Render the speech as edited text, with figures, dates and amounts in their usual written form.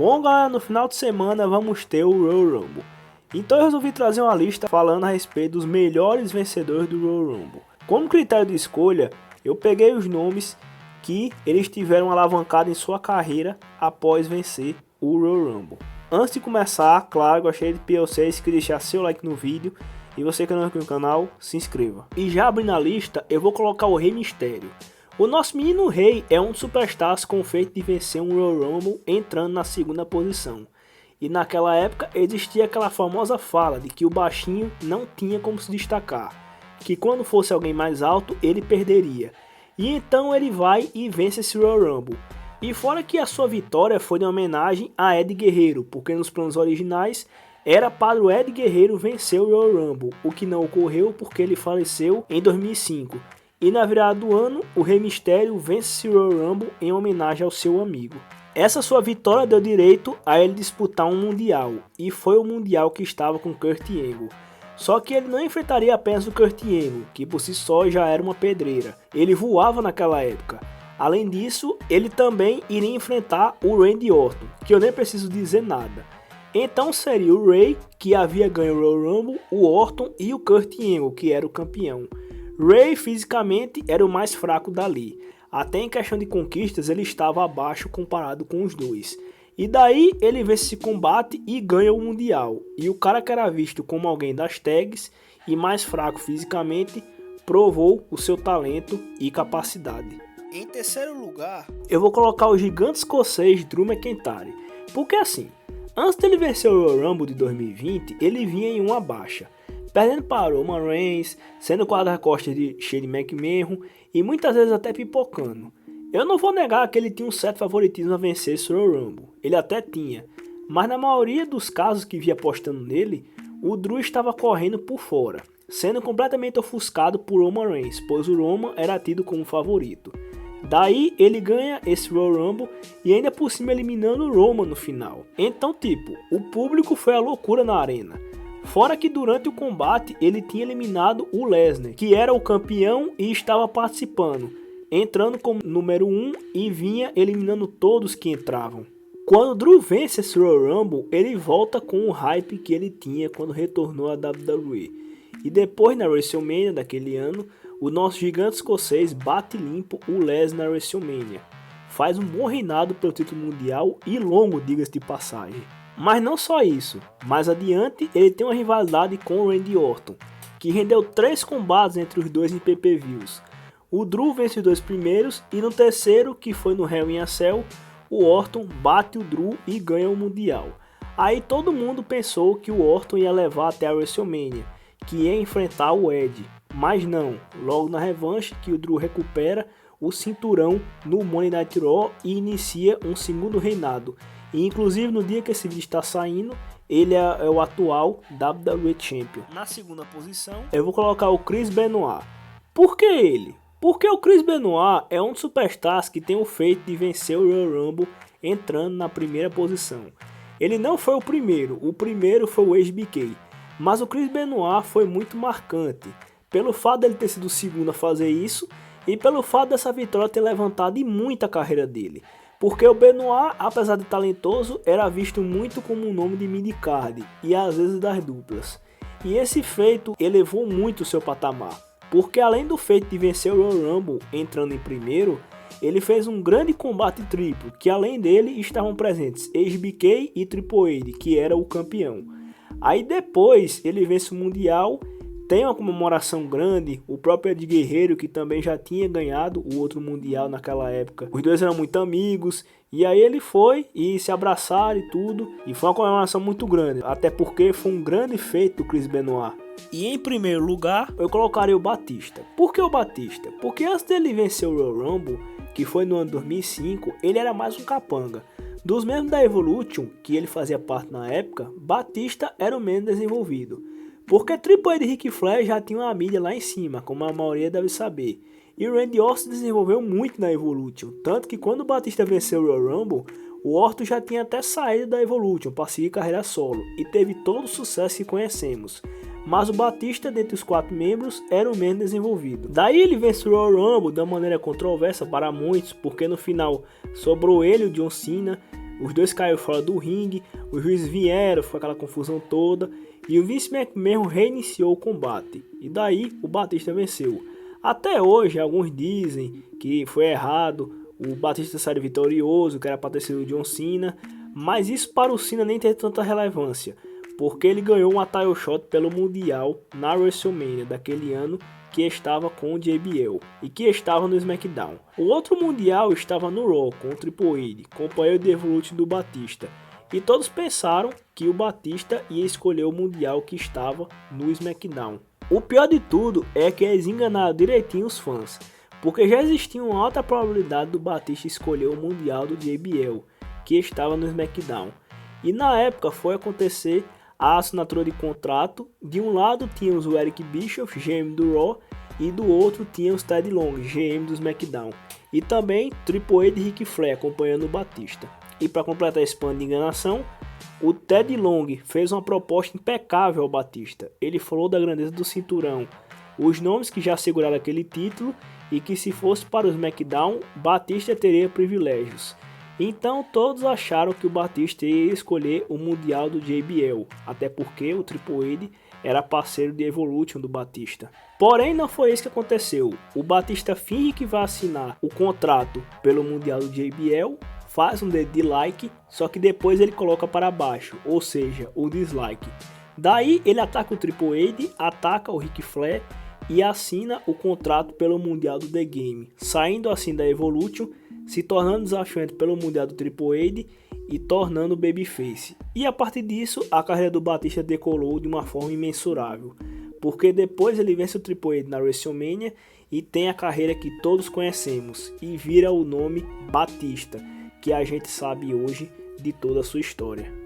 Bom galera, no final de semana vamos ter o Royal Rumble. Então eu resolvi trazer uma lista falando a respeito dos melhores vencedores do Royal Rumble. Como critério de escolha, eu peguei os nomes que eles tiveram alavancado em sua carreira após vencer o Royal Rumble. Antes de começar, claro, gostaria de pedir a vocês que deixar seu like no vídeo e você que não é inscrito no canal, se inscreva. E já abrindo a lista, eu vou colocar o Rey Mysterio. O nosso menino Rey é um dos superstars com o feito de vencer um Royal Rumble entrando na segunda posição. E naquela época existia aquela famosa fala de que o baixinho não tinha como se destacar, que quando fosse alguém mais alto ele perderia. E então ele vai e vence esse Royal Rumble. E fora que a sua vitória foi em homenagem a Eddie Guerreiro, porque nos planos originais era para o Eddie Guerreiro vencer o Royal Rumble, o que não ocorreu porque ele faleceu em 2005. E na virada do ano, o Rey Mysterio vence o Royal Rumble em homenagem ao seu amigo. Essa sua vitória deu direito a ele disputar um Mundial, e foi o Mundial que estava com Kurt Angle. Só que ele não enfrentaria apenas o Kurt Angle, que por si só já era uma pedreira. Ele voava naquela época. Além disso, ele também iria enfrentar o Randy Orton, que eu nem preciso dizer nada. Então seria o Rey, que havia ganho o Royal Rumble, o Orton e o Kurt Angle, que era o campeão. Rey fisicamente era o mais fraco dali, até em questão de conquistas ele estava abaixo comparado com os dois. E daí ele vence esse combate e ganha o Mundial, e o cara que era visto como alguém das tags e mais fraco fisicamente, provou o seu talento e capacidade. Em terceiro lugar, eu vou colocar o gigante escocês Drew McIntyre, porque assim, antes dele vencer o Royal Rumble de 2020, ele vinha em uma baixa, perdendo para Roman Reigns, sendo guarda-costas de Shane McMahon e muitas vezes até pipocando. Eu não vou negar que ele tinha um certo favoritismo a vencer esse Royal Rumble, ele até tinha, mas na maioria dos casos que vi apostando nele, o Drew estava correndo por fora, sendo completamente ofuscado por Roman Reigns, pois o Roman era tido como favorito. Daí ele ganha esse Royal Rumble e ainda por cima eliminando o Roman no final. Então tipo, o público foi a loucura na arena. Fora que durante o combate ele tinha eliminado o Lesnar, que era o campeão e estava participando, entrando como número 1 e vinha eliminando todos que entravam. Quando Drew vence esse Royal Rumble, ele volta com o hype que ele tinha quando retornou à WWE. E depois na WrestleMania daquele ano, o nosso gigante escocês bate limpo o Lesnar na WrestleMania. Faz um bom reinado pelo título mundial e longo, diga-se de passagem. Mas não só isso, mais adiante ele tem uma rivalidade com o Randy Orton, que rendeu 3 combates entre os dois em pay-per-views. O Drew vence os 2 primeiros e no terceiro, que foi no Hell in a Cell, o Orton bate o Drew e ganha o Mundial. Aí todo mundo pensou que o Orton ia levar até a WrestleMania, que ia enfrentar o Edge, mas não, logo na revanche que o Drew recupera o cinturão no Monday Night Raw e inicia um segundo reinado. E inclusive no dia que esse vídeo está saindo, ele é o atual WWE Champion. Na segunda posição, eu vou colocar o Chris Benoit. Por que ele? Porque o Chris Benoit é um dos superstars que tem o feito de vencer o Royal Rumble entrando na primeira posição. Ele não foi o primeiro foi o HBK. Mas o Chris Benoit foi muito marcante, pelo fato dele ter sido o segundo a fazer isso e pelo fato dessa vitória ter levantado em muito a carreira dele. Porque o Benoit, apesar de talentoso, era visto muito como um nome de midcard e às vezes das duplas. E esse feito elevou muito o seu patamar, porque além do feito de vencer o Royal Rumble entrando em primeiro, ele fez um grande combate triplo, que além dele estavam presentes HBK e Triple H, que era o campeão. Aí depois ele vence o Mundial, tem uma comemoração grande, o próprio Eddie Guerreiro que também já tinha ganhado o outro Mundial naquela época. Os dois eram muito amigos e aí ele foi e se abraçaram e tudo. E foi uma comemoração muito grande, até porque foi um grande feito do Chris Benoit. E em primeiro lugar eu colocaria o Batista. Por que o Batista? Porque antes dele vencer o Royal Rumble, que foi no ano de 2005, ele era mais um capanga. Dos membros da Evolution, que ele fazia parte na época, Batista era o menos desenvolvido. Porque Triple H e Ric Flair já tinham a mídia lá em cima, como a maioria deve saber. E o Randy Orton se desenvolveu muito na Evolution, tanto que quando o Batista venceu o Royal Rumble, o Orton já tinha até saído da Evolution para seguir carreira solo, e teve todo o sucesso que conhecemos. Mas o Batista, dentre os 4 membros, era o menos desenvolvido. Daí ele vence o Royal Rumble de uma maneira controversa para muitos, porque no final sobrou ele e o John Cena, Os dois caíram fora do ringue, os juízes vieram, foi aquela confusão toda, e o Vince McMahon reiniciou o combate, e daí o Batista venceu. Até hoje, alguns dizem que foi errado, o Batista saiu vitorioso, que era para ter sido o John Cena, mas isso para o Cena nem tem tanta relevância, porque ele ganhou um title shot pelo Mundial na WrestleMania daquele ano, que estava com o JBL e que estava no SmackDown. O outro Mundial estava no Raw com o Triple H, companheiro de Evolution do Batista, e todos pensaram que o Batista ia escolher o Mundial que estava no SmackDown. O pior de tudo é que eles enganaram direitinho os fãs, porque já existia uma alta probabilidade do Batista escolher o Mundial do JBL, que estava no SmackDown. E na época foi acontecer a assinatura de contrato. De um lado tínhamos o Eric Bischoff, GM do Raw, e do outro tínhamos Ted Long, GM do SmackDown. E também Triple H e Ric Flair acompanhando o Batista. E para completar esse pano de enganação, o Ted Long fez uma proposta impecável ao Batista. Ele falou da grandeza do cinturão, os nomes que já seguraram aquele título e que se fosse para o SmackDown, Batista teria privilégios. Então todos acharam que o Batista ia escolher o Mundial do JBL, até porque o Triple H era parceiro de Evolution do Batista. Porém não foi isso que aconteceu. O Batista finge que vai assinar o contrato pelo Mundial do JBL, faz um dedo de like, só que depois ele coloca para baixo, ou seja, o dislike. Daí ele ataca o Triple H, ataca o Ric Flair e assina o contrato pelo Mundial do The Game, saindo assim da Evolution, se tornando desafiante pelo Mundial do Triple H e tornando babyface. E a partir disso, a carreira do Batista decolou de uma forma imensurável, porque depois ele vence o Triple H na WrestleMania e tem a carreira que todos conhecemos e vira o nome Batista, que a gente sabe hoje de toda a sua história.